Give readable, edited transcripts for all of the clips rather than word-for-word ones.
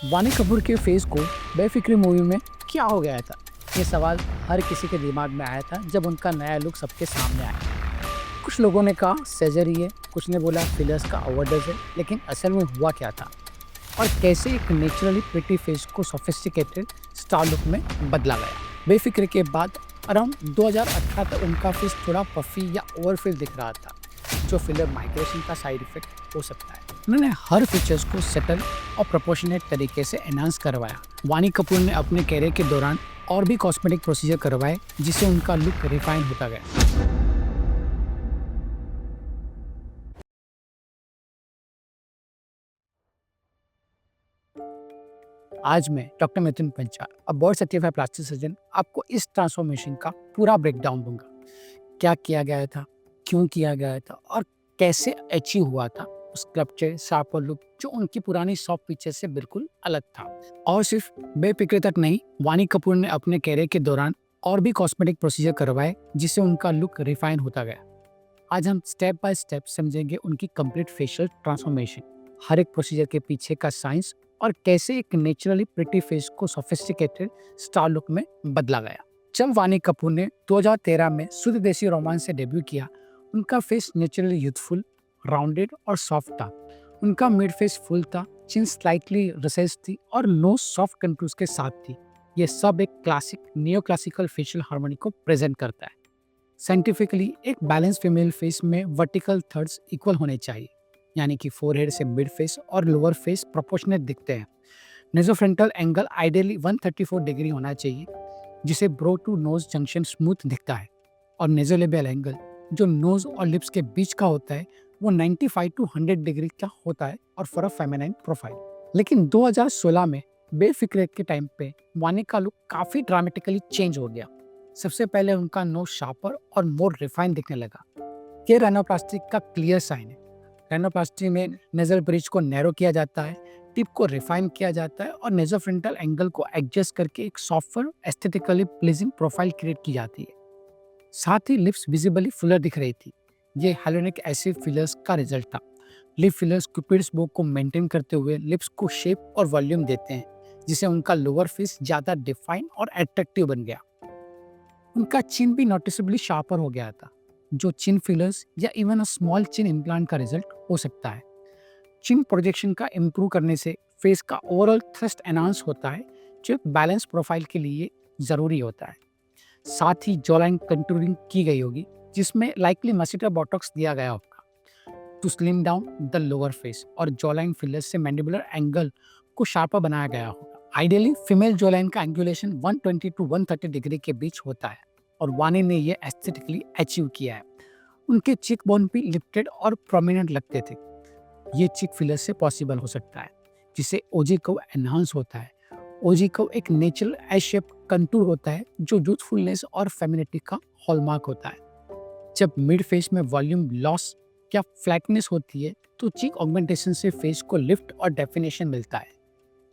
वानी कपूर के फेस को बेफिक्री मूवी में क्या हो गया था? ये सवाल हर किसी के दिमाग में आया था जब उनका नया लुक सबके सामने आया। कुछ लोगों ने कहा सर्जरी है, कुछ ने बोला फिलर्स का ओवरडोज है, लेकिन असल में हुआ क्या था और कैसे एक नेचुरली प्रिटी फेस को सोफिस्टिकेटेड स्टार लुक में बदला गया। बेफिक्र के बाद अराउंड 2018 तक उनका फेस थोड़ा पफी या ओवरफिल दिख रहा था, जो फिलर माइग्रेशन का साइड इफेक्ट हो सकता है। उन्होंने हर फीचर्स को सेटल और प्रोपोर्शनेट तरीके से एनहांस करवाया। वानी कपूर ने अपने कैरियर के दौरान और भी कॉस्मेटिक प्रोसीजर करवाए, जिससे उनका लुक रिफाइन होता गया। आज मैं डॉक्टर मिथुन पंचाल, अब बोर्ड सर्टिफाइड प्लास्टिक सर्जन, आपको इस ट्रांसफॉर्मेशन का पूरा ब्रेकडाउन दूंगा। क्या किया गया था, क्यों किया गया था और कैसे अचीव हुआ था स्कल्पचर शार्पर लुक जो उनकी पुरानी सॉफ्ट फीचर से बिल्कुल अलग था। और सिर्फ बेफिक्र तक नहीं, वानी कपूर ने अपने कैरियर के दौरान और भी कॉस्मेटिक प्रोसीजर करवाए, जिससे उनका लुक रिफाइन होता गया। आज हम स्टेप बाय स्टेप समझेंगे उनकी कंप्लीट फेशियल ट्रांसफॉर्मेशन, हर एक प्रोसीजर के पीछे का साइंस और कैसे एक नेचुरली प्रिटी फेस को सोफिस्टिकेटेड स्टार लुक में बदला गया। जब वानी कपूर ने 2013 में शुद्ध देसी रोमांस से डेब्यू किया, उनका फेस नेचुरली यूथफुल, राउंडेड और सॉफ्ट था। उनका मिड फेस फुल था, चिन स्लाइटली रिसेस्ड थी और नोज सॉफ्ट कंटूर्स के साथ थी। ये सब एक classic neo classical facial harmony को प्रेजेंट करता है। साइंटिफिकली एक बैलेंस फीमेल फेस में वर्टिकल थर्ड्स इक्वल होने चाहिए, यानी कि फोरहेड से मिड फेस और लोअर फेस प्रोपोर्शनेट दिखते हैं। नेजोफ्रंटल एंगल आइडियली 134 डिग्री होना चाहिए, जिसे brow to nose junction smooth दिखता है। और नेजोलेबियल एंगल जो नोज और लिप्स के बीच का होता है, वो 95 टू 100 डिग्री का होता है और फॉर अ फेमिनाइन प्रोफाइल। लेकिन 2016 में बेफिक्र के टाइम पे वानी का लुक काफी ड्रामेटिकली चेंज हो गया। सबसे पहले उनका नोज शार्पर और मोर रिफाइन दिखने लगा। ये रैनोप्लास्टी का क्लियर साइन है। रैनोप्लास्टी में नेजल ब्रिज को नैरो किया जाता है, टिप को रिफाइन किया जाता है और नेजोफ्रंटल एंगल को एडजस्ट करके एक softer aesthetically pleasing profile create की जाती है। साथ ही लिप्स विजिबली फुलर दिख रही थी। ये हाइलोनिक एसिड फिलर्स का रिजल्ट था। लिप फिलर्स क्यूपिड्स बो को मेंटेन करते हुए लिप्स को शेप और वॉल्यूम देते हैं, जिससे उनका लोअर फेस ज्यादा डिफाइन और एट्रैक्टिव बन गया। उनका चिन भी नोटिसेबली शार्पर हो गया था, जो चिन फिलर्स या even a small chin implant का रिजल्ट हो सकता है। चिन प्रोजेक्शन का इम्प्रूव करने से फेस का ओवरऑल थ्रस्ट एनहांस होता है, जो एक बैलेंस प्रोफाइल के लिए जरूरी होता है। साथ ही जॉलाइन कंटूरिंग की गई होगी, जिसमें लाइकली मस्टिटा बोटॉक्स दिया गया होगा to slim down the lower face, और जॉलाइन फिलर्स से मैंडिबुलर एंगल को शार्पर बनाया गया होगा। आइडियली फीमेल जॉलाइन का एंगुलेशन 120 टू 130 डिग्री के बीच होता है, और वानी ने ये एस्थेटिकली अचीव किया है। उनके चिक बोन भी लिफ्टेड और प्रोमिनेंट लगते थे। ये चिक फिलर से पॉसिबल हो सकता है, जिससे ओजी कर्व एनहांस होता है। ओजी कर्व एक नेचुरल एस शेप कंटूर होता है, जो यूथफुलनेस और फेमिनिटी का हॉलमार्क होता है। जब मिड फेस में वॉल्यूम लॉस या फ्लैटनेस होती है, तो चीक ऑगमेंटेशन से फेस को लिफ्ट और डेफिनेशन मिलता है।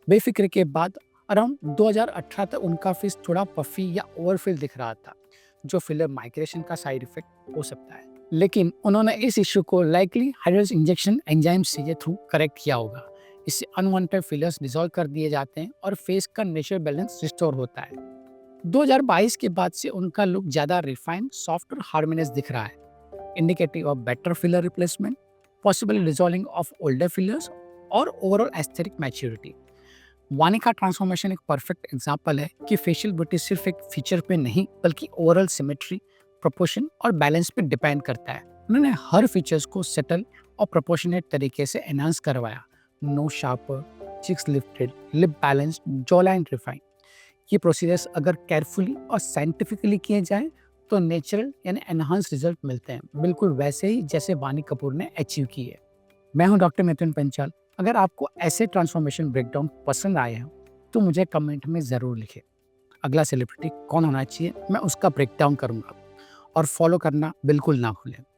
बेफिक्र के बाद अराउंड 2018 तक उनका फेस थोड़ा पफी या ओवरफिल दिख रहा था, जो फिलर माइग्रेशन का साइड इफेक्ट हो सकता है। लेकिन उन्होंने इस इश्यू को लाइकली हाइड्रोस इंजेक्शन एंजाइम से थ्रू करेक्ट किया होगा। इससे अनवांटेड फिलर्स डिसॉल्व कर दिए जाते हैं और फेस का नेचुरल बैलेंस रिस्टोर होता है। 2022 के बाद से उनका लुक ज्यादा रिफाइन, सॉफ्ट और हार्मोनियस दिख रहा है, indicative of better filler replacement, possible resolving of older fillers और ओवरऑल एस्थेटिक मैच्योरिटी। वानी का ट्रांसफॉर्मेशन एक परफेक्ट एग्जांपल है कि फेशियल ब्यूटी सिर्फ एक फीचर पे नहीं, बल्कि ओवरऑल सिमेट्री, प्रोपोर्शन और बैलेंस पे डिपेंड करता है। उन्होंने हर फीचर्स को सेटल और प्रोपोर्शनेट तरीके से एनहांस करवाया। Nose sharper, cheeks lifted, lip balanced, jaw line refine. ये प्रोसीजर्स अगर केयरफुली और साइंटिफिकली किए जाएं, तो नेचुरल यानी एनहांस रिजल्ट मिलते हैं, बिल्कुल वैसे ही जैसे वानी कपूर ने अचीव की है। मैं हूं डॉक्टर मिथुन पंचाल। अगर आपको ऐसे ट्रांसफॉर्मेशन ब्रेकडाउन पसंद आए हैं, तो मुझे कमेंट में ज़रूर लिखें। अगला सेलिब्रिटी कौन होना चाहिए, मैं उसका ब्रेकडाउन करूंगा। और फॉलो करना बिल्कुल ना भूलें।